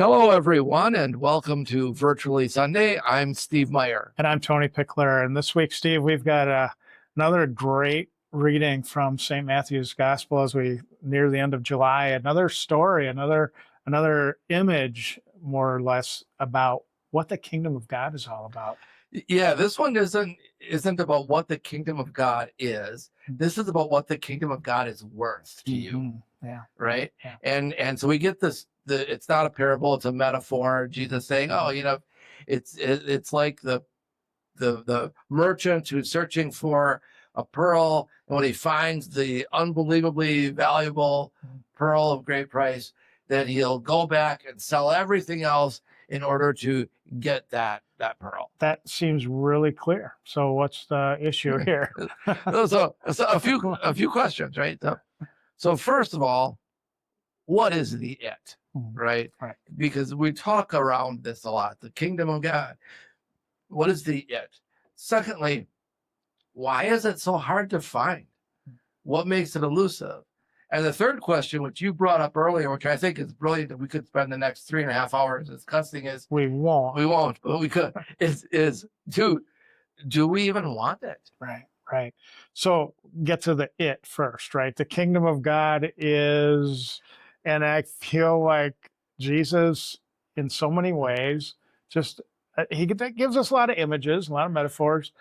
Hello, everyone, and welcome to Virtually Sunday. I'm Steve Meyer. And I'm Tony Pichler. And this week, Steve, we've got another great reading from St. Matthew's Gospel as we near the end of July. Another story, another image, more or less, about what the kingdom of God is all about. Yeah, this one isn't about what the kingdom of God is. This is about what the kingdom of God is worth to you. Yeah. Right. Yeah. And so we get this. It's not a parable; it's a metaphor. Jesus saying, "Oh, it's like the merchant who's searching for a pearl, and when he finds the unbelievably valuable pearl of great price, then he'll go back and sell everything else in order to get that pearl." That seems really clear. So what's the issue here? so a few questions, right? So first of all, what is the it, right? Right. Because we talk around this a lot, the kingdom of God. What is the it? Secondly, why is it so hard to find? What makes it elusive? And the third question, which you brought up earlier, which I think is brilliant, that we could spend the next 3.5 hours discussing, is we won't, but we could, is do we even want it? Right. So get to the it first, right? The kingdom of God is, and I feel like Jesus, in so many ways, just he gives us a lot of images, a lot of metaphors,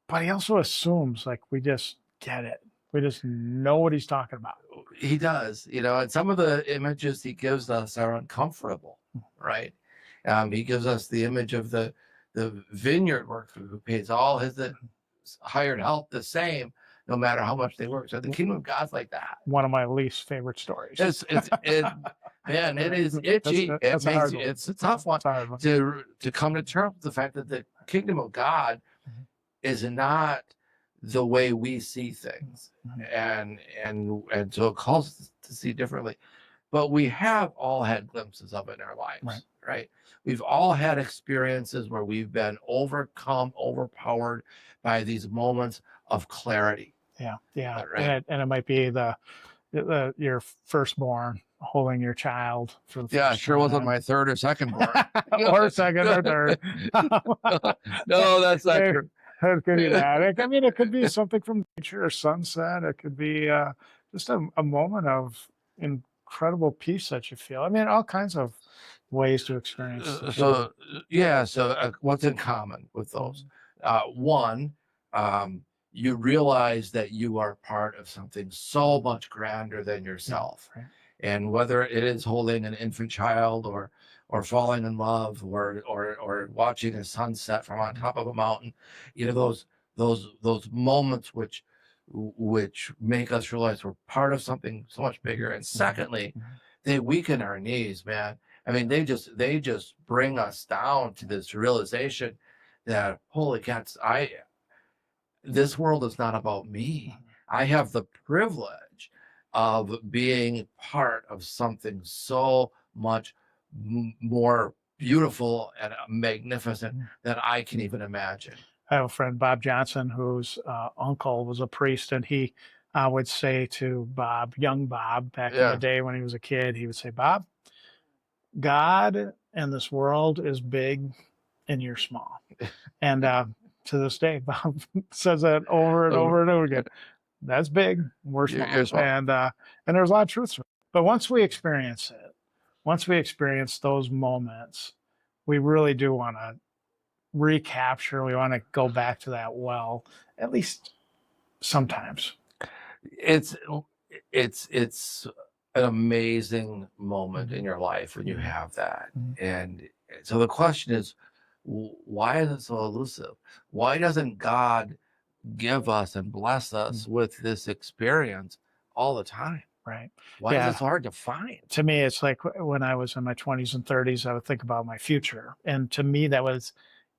but he also assumes like we just get it. We just know what he's talking about. He does, and some of the images he gives us are uncomfortable, right? He gives us the image of the vineyard worker who pays all his hired help the same, no matter how much they work. So the kingdom of God's like that. One of my least favorite stories. Man, it is itchy. It's a tough one to come to terms with the fact that the kingdom of God is not the way we see things, and so it calls us to see differently. But we have all had glimpses of it in our lives, right? We've all had experiences where we've been overpowered by these moments of clarity. Yeah. Right. And it might be your firstborn holding your child for the first sure time. Wasn't my third or second born. Or second or third. No, that's not true. It could be that. I mean, it could be something from nature or sunset. It could be just a moment of incredible peace that you feel. I mean, all kinds of ways to experience. So what's in common with those? One, you realize that you are part of something so much grander than yourself. Right. And whether it is holding an infant child or falling in love or watching a sunset from on top of a mountain, those moments which make us realize we're part of something so much bigger. And secondly, they weaken our knees, man. I mean, they just bring us down to this realization that, holy cats, this world is not about me. I have the privilege of being part of something so much more beautiful and magnificent than I can even imagine. I have a friend, Bob Johnson, whose uncle was a priest, and he would say to Bob, young Bob, back in the day when he was a kid, he would say, "Bob, God and this world is big and you're small." And to this day, Bob says that over and over and over again. That's big, we're small. You're small. And there's a lot of truth to it. But once we experience it, once we experience those moments, we really do want to recapture. We want to go back to that well, at least sometimes. It's an amazing moment in your life when you have that. And so the question is, why is it so elusive? Why doesn't God give us and bless us with this experience all the time? Right. Why is it so hard to find? To me, it's like when I was in my 20s and 30s, I would think about my future. And to me, that was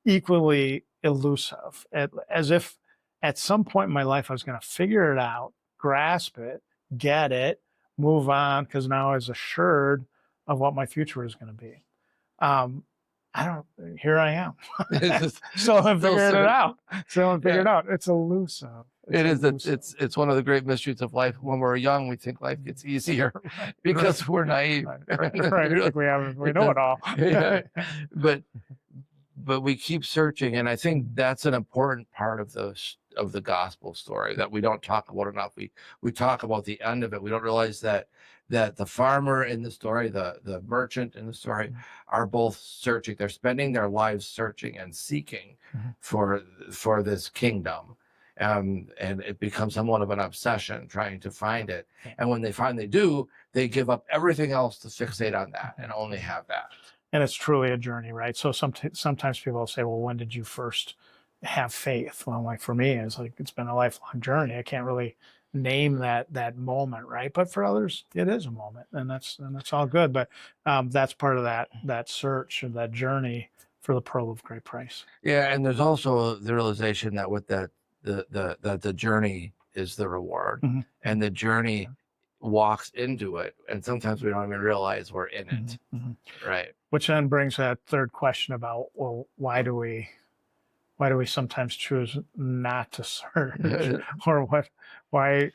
equally elusive, as if at some point in my life, I was going to figure it out, grasp it, get it, move on, because now I was assured of what my future was going to be. Here I am. It's just Still haven't still figured it certain. out. Still haven't figured it Yeah. out. It's elusive. It is. Elusive. It's one of the great mysteries of life. When we're young, we think life gets easier Right, because we're naive. right. I think we know it all. Yeah. But we keep searching, and I think that's an important part of the gospel story that we don't talk about enough. We talk about the end of it. We don't realize that the farmer in the story, the merchant in the story, are both searching. They're spending their lives searching and seeking for this kingdom. And it becomes somewhat of an obsession trying to find it. And when they finally do, they give up everything else to fixate on that and only have that. And it's truly a journey, right? So sometimes people will say, well, when did you first have faith? Well, like for me, it's been a lifelong journey. I can't really name that moment, right? But for others, it is a moment, and that's all good. But that's part of that search or that journey for the pearl of great price. Yeah, and there's also the realization that with that the journey is the reward, and the journey walks into it, and sometimes we don't even realize we're in it, right? Which then brings that third question about, well, why do we sometimes choose not to search, or why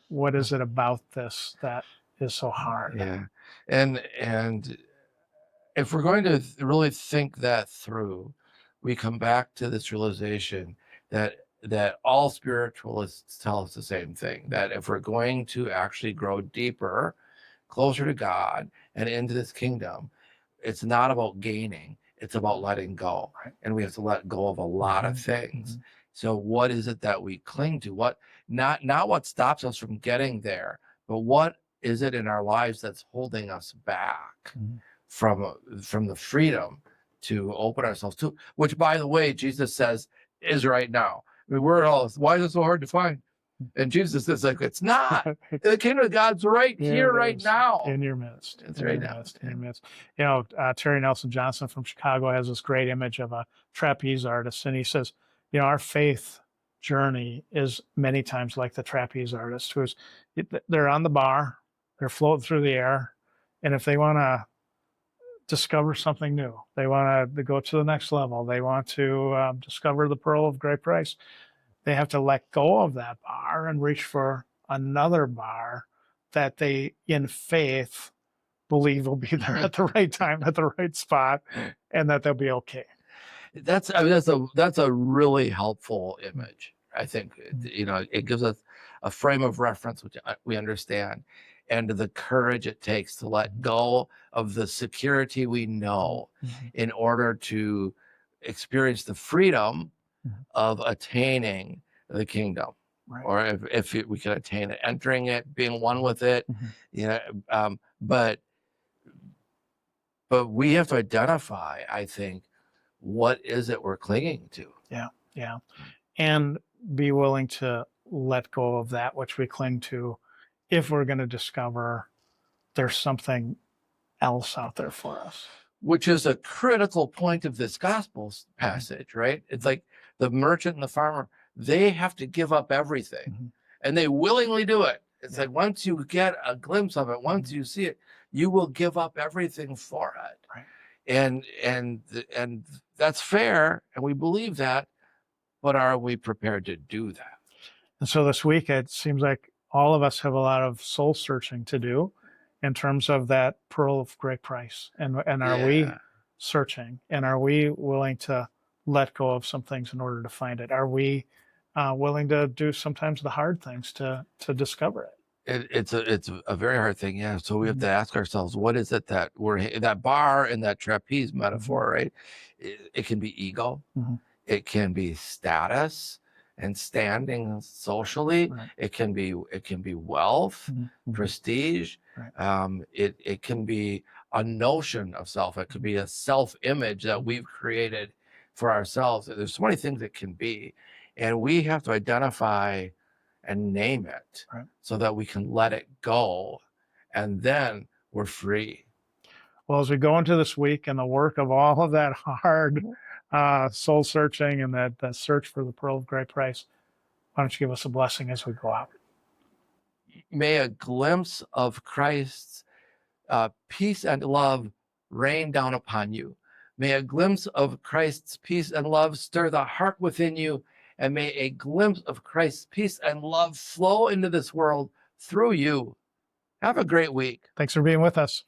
what is it about this that is so hard? Yeah, and if we're going to really think that through, we come back to this realization that all spiritualists tell us the same thing, that if we're going to actually grow deeper, closer to God and into this kingdom, it's not about gaining, it's about letting go. Right. And we have to let go of a lot of things. So what is it that we cling to? What not what stops us from getting there, but what is it in our lives that's holding us back from the freedom to open ourselves to, which, by the way, Jesus says is right now. I mean, we're all, why is it so hard to find? And Jesus is like, it's not. The kingdom of God's right here, right now. In your midst. It's right now. In your midst. Terry Nelson Johnson from Chicago has this great image of a trapeze artist, and he says, our faith journey is many times like the trapeze artist, they're on the bar, they're floating through the air, and if they want to discover something new, they want to go to the next level, they want to discover the pearl of great price, they have to let go of that bar and reach for another bar that they, in faith, believe will be there at the right time, at the right spot, and that they'll be okay. That's a really helpful image. I think it gives us a frame of reference which we understand, and the courage it takes to let go of the security we know in order to experience the freedom of attaining the kingdom, or if we can attain it, entering it, being one with it, but we have to identify, I think, what is it we're clinging to. Yeah, and be willing to let go of that which we cling to, if we're going to discover there's something else out there for us. Which is a critical point of this gospel passage, right? It's like the merchant and the farmer, they have to give up everything, and they willingly do it. It's like once you get a glimpse of it, once you see it, you will give up everything for it. Right. And that's fair, and we believe that, but are we prepared to do that? And so this week, it seems like all of us have a lot of soul searching to do in terms of that pearl of great price. And are we searching? And are we willing to let go of some things in order to find it? Are we willing to do sometimes the hard things to discover it? It's a very hard thing, yeah. So we have to ask ourselves, what is it that that bar in that trapeze metaphor, right? It can be ego, it can be status and standing socially, it can be wealth, prestige, it can be a notion of self, it could be a self-image that we've created for ourselves. There's so many things it can be, and we have to identify and name it so that we can let it go, and then we're free. Well, as we go into this week and the work of all of that hard soul searching and that search for the pearl of great price, why don't you give us a blessing as we go out? May a glimpse of Christ's peace and love rain down upon you. May a glimpse of Christ's peace and love stir the heart within you, and may a glimpse of Christ's peace and love flow into this world through you. Have a great week. Thanks for being with us.